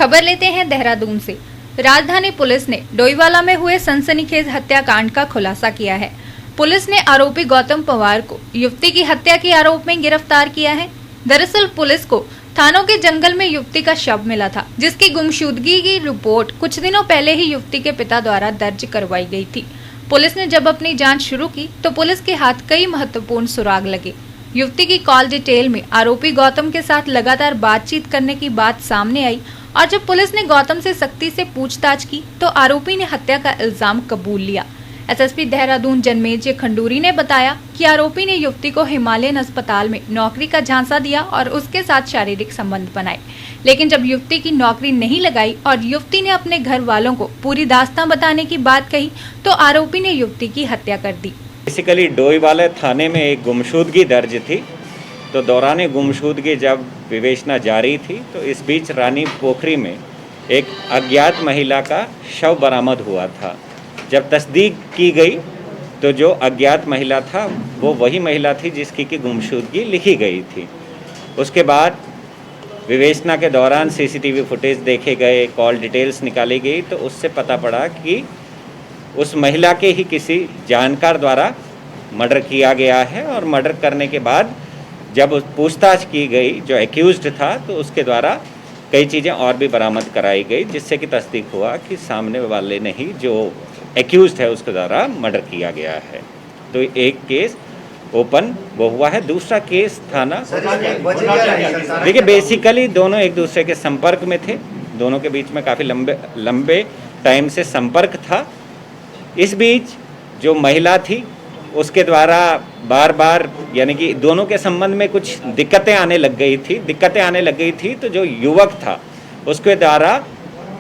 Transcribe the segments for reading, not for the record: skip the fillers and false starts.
खबर लेते हैं देहरादून से। राजधानी पुलिस ने डोईवाला में हुए सनसनीखेज हत्याकांड का खुलासा किया है। पुलिस ने आरोपी गौतम पवार को युवती की हत्या के आरोप में गिरफ्तार किया है। दरअसल पुलिस को थानों के जंगल में युवती का शव मिला था, जिसकी गुमशुदगी की रिपोर्ट कुछ दिनों पहले ही युवती के पिता द्वारा दर्ज करवाई गई थी। पुलिस ने जब अपनी जांच शुरू की तो पुलिस के हाथ कई महत्वपूर्ण सुराग लगे। युवती की कॉल डिटेल में आरोपी गौतम के साथ लगातार बातचीत करने की बात सामने आई और जब पुलिस ने गौतम से सख्ती से पूछताछ की तो आरोपी ने हत्या का इल्जाम कबूल लिया। एसएसपी देहरादून जन्मेजय खंडूरी ने बताया कि आरोपी ने युवती को हिमालयन अस्पताल में नौकरी का झांसा दिया और उसके साथ शारीरिक संबंध बनाए, लेकिन जब युवती की नौकरी नहीं लगाई और युवती ने अपने घर वालों को पूरी दास्तां बताने की बात कही तो आरोपी ने युवती की हत्या कर दी। बेसिकली डोईवाला थाने में एक गुमशुदगी दर्ज थी, तो दौरान गुमशुदगी जब विवेचना जारी थी तो इस बीच रानी पोखरी में एक अज्ञात महिला का शव बरामद हुआ था। जब तस्दीक की गई तो जो अज्ञात महिला था वो वही महिला थी जिसकी की गुमशुदगी लिखी गई थी। उसके बाद विवेचना के दौरान सीसीटीवी फुटेज देखे गए, कॉल डिटेल्स निकाली गई तो उससे पता पड़ा कि उस महिला के ही किसी जानकार द्वारा मर्डर किया गया है और मर्डर करने के बाद जब पूछताछ की गई जो एक्यूज्ड था तो उसके द्वारा कई चीज़ें और भी बरामद कराई गई, जिससे कि तस्दीक हुआ कि सामने वाले ने ही जो एक्यूज्ड है उसके द्वारा मर्डर किया गया है। तो एक केस ओपन वो हुआ है। दूसरा केस थाना, देखिए बेसिकली दोनों एक दूसरे के संपर्क में थे, दोनों के बीच में काफ़ी लंबे टाइम से संपर्क था। इस बीच जो महिला थी उसके द्वारा बार बार यानी कि दोनों के संबंध में कुछ दिक्कतें आने लग गई थी तो जो युवक था उसके द्वारा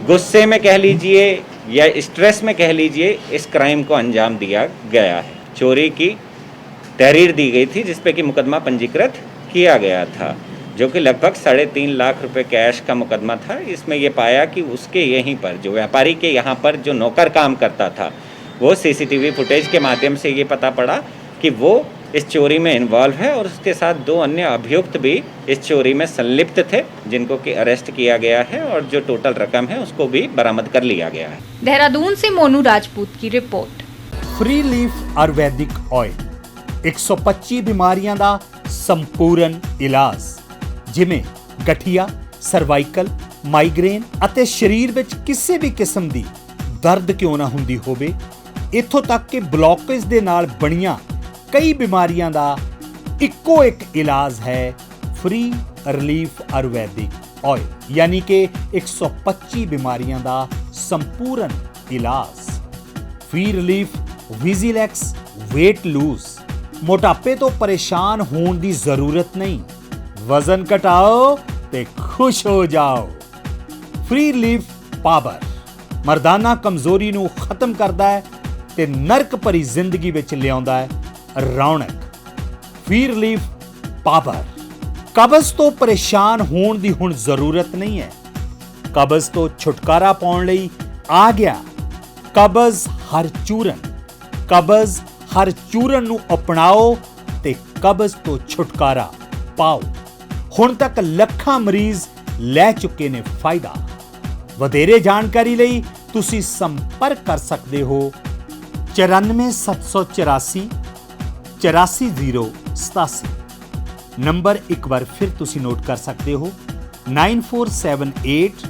गुस्से में कह लीजिए या स्ट्रेस में कह लीजिए इस क्राइम को अंजाम दिया गया है। चोरी की तहरीर दी गई थी जिस पे कि मुकदमा पंजीकृत किया गया था, जो कि लगभग 3.5 लाख रुपए कैश का मुकदमा था। इसमें यह पाया कि उसके यहीं पर जो व्यापारी के यहाँ पर जो नौकर काम करता था वो सीसीटीवी फुटेज के माध्यम से ये पता पड़ा कि वो इस चोरी में इन्वॉल्व है और उसके साथ 2 अन्य अभियुक्त भी इस चोरी में संलिप्त थे, जिनको कि अरेस्ट किया गया है और जो टोटल रकम है उसको भी बरामद कर लिया गया है। देहरादून से मोनू राजपूत की report. Free leaf Ayurvedic oil 125 ਬਿਮਾਰੀਆਂ ਦਾ ਸੰਪੂਰਨ ਇਲਾਜ, ਜਿਵੇਂ ਗਠੀਆ, ਸਰਵਾਈਕਲ, ਮਾਈਗ੍ਰੇਨ ਅਤੇ ਸਰੀਰ ਵਿੱਚ ਕਿਸੇ ਵੀ ਕਿਸਮ ਦੀ ਦਰਦ ਕਿਉਂ ਨਾ ਹੁੰਦੀ ਹੋਵੇ, ਇੱਥੋਂ ਤੱਕ ਕਿ ਬਲੌਕੇਜ ਦੇ ਨਾਲ ਬਣੀਆਂ ਕਈ ਬਿਮਾਰੀਆਂ ਦਾ ਇੱਕੋ ਇੱਕ ਇਲਾਜ ਹੈ ਫ੍ਰੀ ਰਿਲੀਫ ਆਯੁਰਵੈਦਿਕ ਆਇਲ, ਯਾਨੀ ਕਿ 125 ਬਿਮਾਰੀਆਂ ਦਾ ਸੰਪੂਰਨ ਇਲਾਜ। ਫ੍ਰੀ ਰਿਲੀਫ ਵਿਜ਼ੀਲੈਕਸ weight lose, ਮੋਟਾਪੇ ਤੋਂ ਪਰੇਸ਼ਾਨ ਹੋਣ ਦੀ ਜ਼ਰੂਰਤ ਨਹੀਂ, ਵਜ਼ਨ ਘਟਾਓ ਤੇ ਖੁਸ਼ ਹੋ ਜਾਓ। ਫ੍ਰੀ ਰਿਲੀਫ ਪਾਵਰ ਮਰਦਾਨਾ ਕਮਜ਼ੋਰੀ ਨੂੰ ਖਤਮ ਕਰਦਾ ਹੈ ਤੇ ਨਰਕ ਭਰੀ ਜ਼ਿੰਦਗੀ ਵਿੱਚ ਲਿਆਉਂਦਾ ਹੈ ਰੌਣਕ। ਫ੍ਰੀ ਰਿਲੀਫ ਪਾਵਰ ਕਬਜ਼ ਤੋਂ ਪਰੇਸ਼ਾਨ ਹੋਣ ਦੀ ਹੁਣ ਜ਼ਰੂਰਤ ਨਹੀਂ ਹੈ। ਕਬਜ਼ ਤੋਂ ਛੁਟਕਾਰਾ ਪਾਉਣ ਲਈ ਆ ਗਿਆ ਕਬਜ਼ ਹਰ ਚੂਰਨ। ਕਬਜ਼ ਹਰ ਚੂਰਨ ਨੂੰ ਅਪਣਾਓ ਤੇ ਕਬਜ਼ ਤੋਂ ਛੁਟਕਾਰਾ ਪਾਓ। ਹੁਣ ਤੱਕ ਲੱਖਾਂ ਮਰੀਜ਼ ਲੈ ਚੁੱਕੇ ਨੇ ਫਾਇਦਾ। ਵਧੇਰੇ ਜਾਣਕਾਰੀ ਲਈ ਤੁਸੀਂ ਸੰਪਰਕ ਕਰ ਸਕਦੇ ਹੋ 94 784 84087। ਨੰਬਰ ਇੱਕ ਵਾਰ ਫਿਰ ਤੁਸੀਂ ਨੋਟ ਕਰ ਸਕਦੇ ਹੋ 9478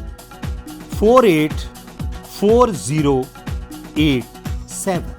484087।